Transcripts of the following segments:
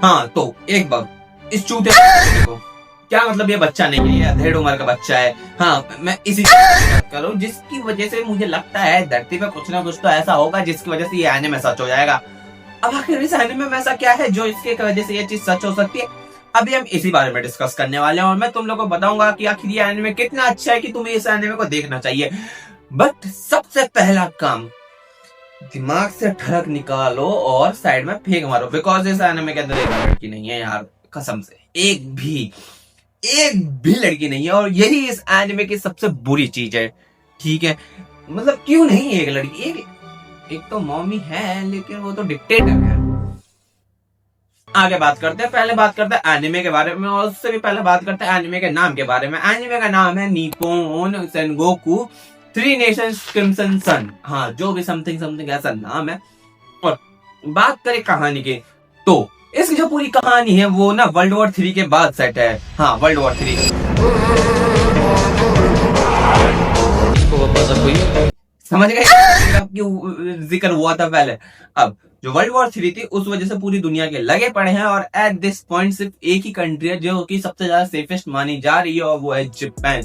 हाँ तो एक बार इस चूते को क्या मतलब, ये बच्चा नहीं है, ये अधेड़ उम्र का बच्चा है। हाँ मैं इसी बात करूँ जिसकी वजह से मुझे लगता है धरती पे कुछ ना कुछ तो ऐसा होगा जिसकी वजह से ये एनीमे सच हो जाएगा। अब आखिर इस एनीमे में ऐसा क्या है जो इसके वजह से ये चीज सच हो सकती है, अभी हम इसी बारे में डिस्कस करने वाले हैं और मैं तुम लोगों को बताऊंगा कि आखिर ये एनीमे कितना अच्छा है कि तुम्हें इस एनीमे को देखना चाहिए। बट सबसे पहला काम, दिमाग से ठरक निकालो और साइड में फेंक मारो, बिकॉज इस एनीमे के अंदर एक लड़की नहीं है यार, कसम से एक भी लड़की नहीं है और यही इस एनीमे की सबसे बुरी चीज है। ठीक है, मतलब क्यों नहीं है एक लड़की, एक तो मॉमी है लेकिन वो तो डिक्टेटर है। आगे बात करते हैं, पहले बात करते हैं एनीमे के बारे में और उससे भी पहले बात करते हैं एनीमे के नाम के बारे में। एनीमे का नाम है Nippon Sengoku Three Nations Crimson Sun, हाँ जो भी समथिंग ऐसा नाम है। और बात करें कहानी की तो इसकी जो पूरी कहानी है वो ना वर्ल्ड वॉर 3 के बाद सेट है। हाँ वर्ल्ड वॉर 3 समझ गए, जिक्र हुआ था पहले। अब जो वर्ल्ड वॉर 3 थी उस वजह से पूरी दुनिया के लगे पड़े हैं और एट दिस पॉइंट सिर्फ एक ही कंट्री है जो कि सबसे ज्यादा सेफेस्ट मानी जा रही है और वो है जापान।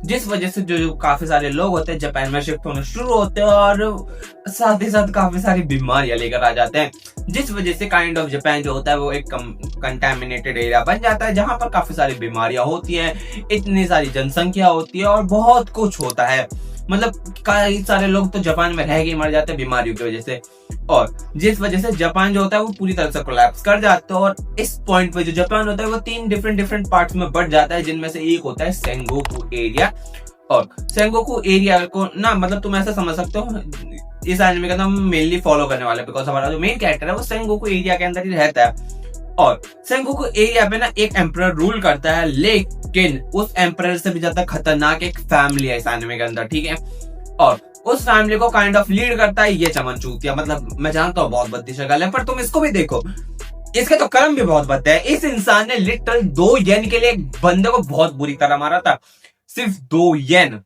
जिस वजह से जो काफी सारे लोग होते हैं जापान में शिफ्ट होने शुरू होते हैं और साथ ही साथ काफी सारी बीमारियां लेकर आ जाते हैं, जिस वजह से काइंड ऑफ जापान जो होता है वो एक कंटामिनेटेड एरिया बन जाता है जहां पर काफी सारी बीमारियां होती हैं, इतनी सारी जनसंख्या होती है और बहुत कुछ होता है। मतलब कई सारे लोग तो जापान में रह के मर जाते हैं बीमारियों की वजह से, और जिस वजह से जापान जो होता है वो पूरी तरह से कोलैप्स कर जाता है। और इस पॉइंट पे जो जापान होता है वो 3 डिफरेंट पार्ट्स में बढ़ जाता है, जिनमें से एक होता है सेंगोकू एरिया। और सेंगोकू एरिया को ना मतलब तुम ऐसा समझ सकते हो, इस एनिमे का नाम मेनली फॉलो करने वाले बिकॉज हमारा जो मेन कैरेक्टर है वो सेंगोकू एरिया के अंदर ही रहता है। और सेंगोकू एरिया पे ना एक एम्परर रूल करता है, लेकिन उस एम्परर से भी ज्यादा खतरनाक एक फैमिली है इस एनिमे के अंदर। ठीक है, और उस फैमिली को काइंड ऑफ लीड करता है ये चमन चूतिया। मतलब मैं जानता हूँ बहुत बद्दी शक्ल है पर तुम इसको भी देखो, इसके तो कर्म भी बहुत बद्दे है। इस इंसान ने लिटरल 2 येन के लिए एक बंदे को बहुत बुरी तरह मारा था, सिर्फ 2 येन।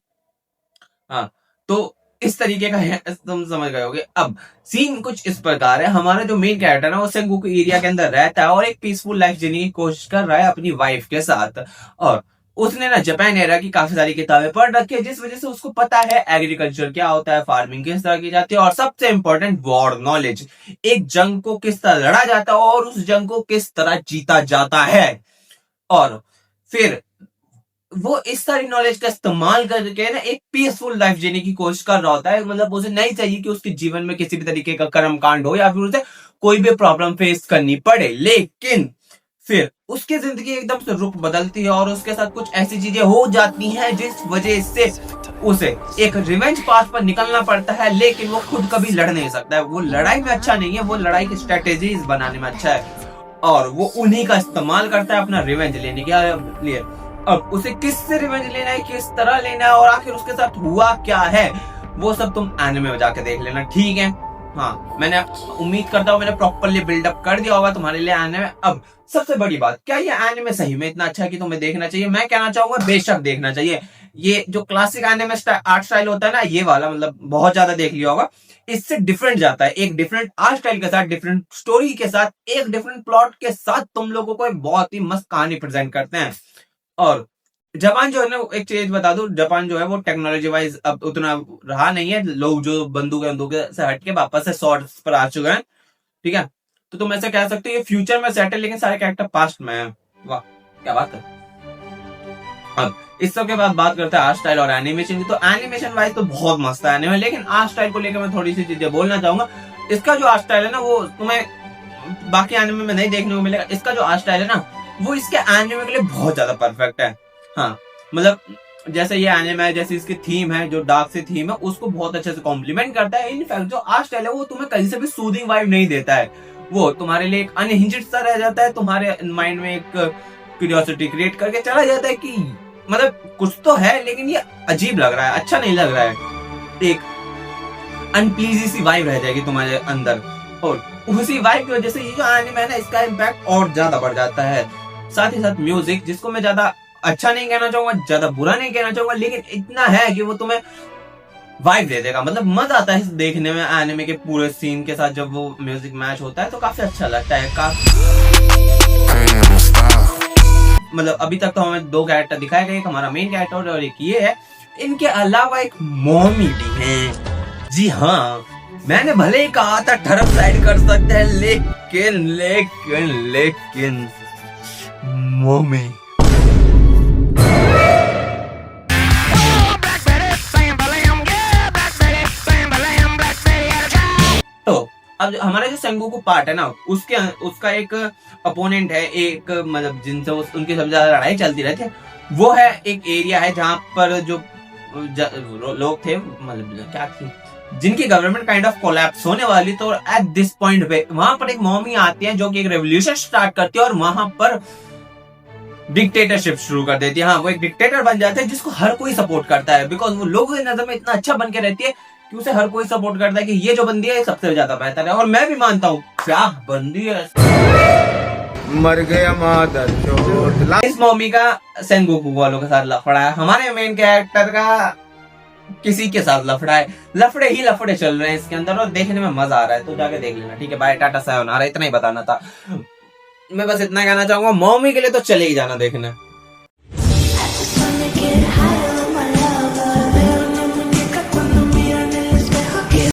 हाँ तो इस तरीके का है, तुम समझ गए होगे। अब सीन कुछ इस प्रकार है, हमारा जो मेन कैरेक्टर है वो सेंगोकू एरिया के अंदर रहता है और एक पीसफुल लाइफ जीने की कोशिश कर रहा है अपनी वाइफ के साथ। और उसने ना जापान एरा की काफी सारी किताबें पढ़ रखी है, जिस वजह से उसको पता है एग्रीकल्चर क्या होता है, फार्मिंग किस तरह की जाती है और सबसे इंपॉर्टेंट वॉर नॉलेज, एक जंग को किस तरह लड़ा जाता है और उस जंग को किस तरह जीता जाता है। और फिर वो इस सारी नॉलेज का इस्तेमाल करके ना एक पीसफुल लाइफ जीने की कोशिश कर रहा होता है। मतलब उसे नहीं चाहिए कि उसके जीवन में किसी भी तरीके का कर्म कांड हो या फिर उसे कोई भी प्रॉब्लम फेस करनी पड़े, लेकिन फिर उसकी जिंदगी एकदम से रुख बदलती है और उसके साथ कुछ ऐसी चीजें हो जाती हैं जिस वजह से उसे एक रिवेंज पाथ पर निकलना पड़ता है, लेकिन वो खुद कभी लड़ नहीं सकता है। वो लड़ाई में अच्छा नहीं है, वो लड़ाई की स्ट्रेटेजीज बनाने में अच्छा है और वो उन्हीं का इस्तेमाल करता है अपना रिवेंज लेने के लिए। अब उसे किससे रिवेंज लेना है, किस तरह लेना है और आखिर उसके साथ हुआ क्या है, वो सब तुम एनिमे में जाके देख लेना। ठीक है, हाँ मैंने उम्मीद करता हूँ मैंने प्रॉपरली बिल्डअप कर दिया होगा तुम्हारे लिए एनिमे। अब सबसे बड़ी बात, क्या ये एनिमे सही में इतना अच्छा है कि तुम्हें देखना चाहिए? मैं कहना चाहूंगा बेशक देखना चाहिए। ये जो क्लासिक एनिमे आर्ट स्टाइल होता है ना, ये वाला मतलब बहुत ज्यादा देख लिया होगा, इससे डिफरेंट जाता है। एक डिफरेंट आर्ट स्टाइल के साथ, डिफरेंट स्टोरी के साथ, एक डिफरेंट प्लॉट के साथ तुम लोगों को एक बहुत ही मस्त कहानी प्रेजेंट करते हैं। और जापान जो है ना, एक चीज बता दूं, जापान जो है वो टेक्नोलॉजी वाइज अब उतना रहा नहीं है। लोग जो बंदूक से हट के वापस से शॉर्ट्स पर आ चुके हैं। ठीक है, तो तुम ऐसे कह सकते हो ये फ्यूचर में सेट है लेकिन सारे कैरेक्टर पास्ट में है। वाह क्या बात है। अब इस सब के बाद बात करते हैं आर्ट स्टाइल और एनिमेशन की। तो एनिमेशन वाइज तो बहुत मस्त है एनिमे, लेकिन आर्ट स्टाइल को लेकर मैं थोड़ी सी चीजें बोलना चाहूंगा। इसका जो आर्ट स्टाइल है ना वो तुम्हें बाकी एनिमे में नहीं देखने को मिलेगा। इसका जो आर्ट स्टाइल है ना वो इसके एनिमे के लिए बहुत ज्यादा परफेक्ट है। हाँ मतलब जैसे ये एनिमे है, जैसे इसकी थीम है, जो डार्क सी थीम है, उसको बहुत अच्छे से कॉम्प्लीमेंट करता है। इनफैक्ट जो आर्ट स्टाइल है वो तुम्हें कहीं से भी सूदिंग वाइब नहीं देता है, वो तुम्हारे लिए एक अनहिंज्ड सा रह जाता है, तुम्हारे माइंड में एक क्यूरियोसिटी क्रिएट करके चला जाता है कि मतलब कुछ तो है लेकिन ये अजीब लग रहा है, अच्छा नहीं लग रहा है, एक अनप्लीजी सी वाइब रह जाएगी तुम्हारे अंदर। और उसी वाइब की वजह से ये जो एनिमे है ना इसका इम्पैक्ट और ज्यादा बढ़ जाता है। साथ ही साथ म्यूजिक, जिसको मैं ज्यादा अच्छा नहीं कहना चाहूंगा, ज्यादा बुरा नहीं कहना चाहूंगा, लेकिन इतना है कि वो तुम्हें वाइब दे देगा। मतलब मजा आता है देखने में एनिमे के पूरे सीन के साथ, जब वो म्यूजिक मैच होता है तो काफी अच्छा लगता है। मतलब अभी तक तो हमें 2 कैरेक्टर दिखाए गए, एक हमारा मेन कैरेक्टर और एक ये है। इनके अलावा एक मॉमी भी है। जी हाँ, मैंने भले ही कहा था टर्फ साइड कर सकते हैं, लेकिन लेकिन लेकिन मॉमी तो अब हमारा जो सेंगोकू पार्ट है ना, उसका एक अपोनेंट है, एक मतलब जिनसे उनकी सबसे ज्यादा लड़ाई चलती रहती है, वो है एक एरिया है जहां पर जो लोग थे, मतलब क्या थी, जिनकी गवर्नमेंट काइंड ऑफ कोलैप्स होने वाली। तो एट दिस पॉइंट पे वहां पर एक मॉमी आती है जो कि एक रेवोल्यूशन स्टार्ट करती है और वहां पर डिक्टेटरशिप शुरू कर देती है। हाँ, वो एक डिक्टेटर बन जाते हैं जिसको हर कोई सपोर्ट करता है, बिकॉज वो लोगों की नजर में इतना अच्छा बन के रहती है कि उसे हर कोई सपोर्ट करता है कि ये जो बंदी है सबसे ज्यादा बेहतर है। और मैं भी मानता हूँ, क्या बंदी है, मर गया मादर। इस मॉमी का सेनगोकू वालों के साथ लफड़ा है, हमारे मेन कैरेक्टर का किसी के साथ लफड़ा है। लफड़े ही लफड़े चल रहे हैं इसके अंदर और देखने में मजा आ रहा है, तो जाके देख लेना। ठीक है, बाय, टाटा, सायोनारा, इतना ही बताना था। मैं बस इतना कहना चाहूंगा, मॉमी के लिए तो चले ही जाना देखने।